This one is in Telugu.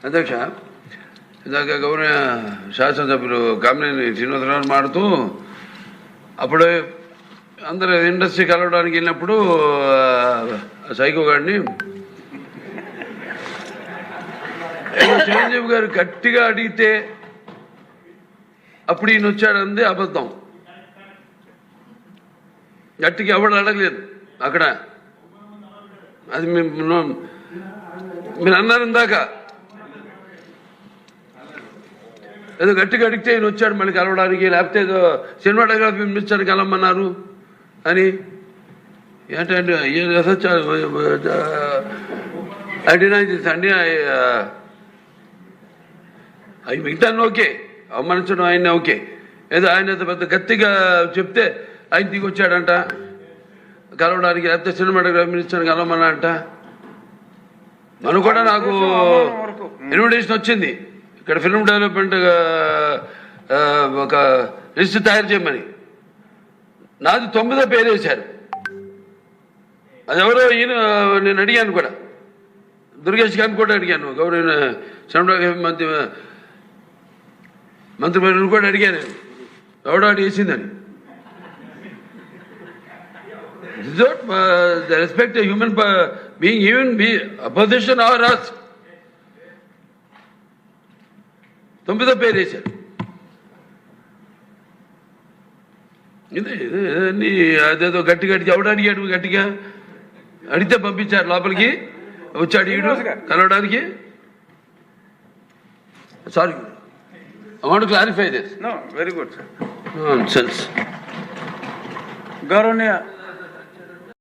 అధ్యక్ష, ఇందాక గౌరవ శాసనసభ్యులు కామినేని శ్రీనివాసరావు మాడుతూ అప్పుడు అందరూ ఇండస్ట్రీ కలవడానికి వెళ్ళినప్పుడు సైకో గారిని చిరంజీవి గారు గట్టిగా అడిగితే అప్పుడు ఈయన వచ్చాడంది అబద్ధం. గట్టిగా ఎవడు అడగలేదు అక్కడ. అది మీరు అన్నారు ఇందాక, ఏదో గట్టిగా అడిగితే ఈయన వచ్చాడు మళ్ళీ కలవడానికి, లేకపోతే ఏదో సినిమాటోగ్రఫీ మినిస్టర్ కలవమన్నారు అని. ఏంటంటే అండి అవి మిగతా ఓకే, అవమానించడం ఆయన ఓకే. ఏదో ఆయన పెద్ద గట్టిగా చెప్తే ఆయన దిగి వచ్చాడంట కలవడానికి, లేకపోతే సినిమాటోగ్రఫీ మినిస్టర్ కలవమన్నా అంట. మనం కూడా నాకు ఇన్విటేషన్ వచ్చింది ఇక్కడ ఫిల్మ్ డెవలప్మెంట్ ఒక లిస్ట్ తయారు చేయమని. నాది 9వ పేరు వేశారు. అది ఎవరో ఈయన నేను అడిగాను కూడా, దుర్గేష్ గారిని కూడా అడిగాను, గౌరవ సినిమాటోగ్రఫీ మంత్రివర్యులు కూడా అడిగాను ఎవడో వేసిందని. The respect a human being, even be opposition or us. 9వ పేరు వేశారు. ఇదే అదేదో గట్టిగా ఎవడు అడిగాడు, గట్టిగా అడిగితే పంపించారు లోపలికి, వచ్చాడు ఈడు కలవడానికి. Sorry, I want to clarify this. No, very good, sir. Nonsense. గౌరవనీయ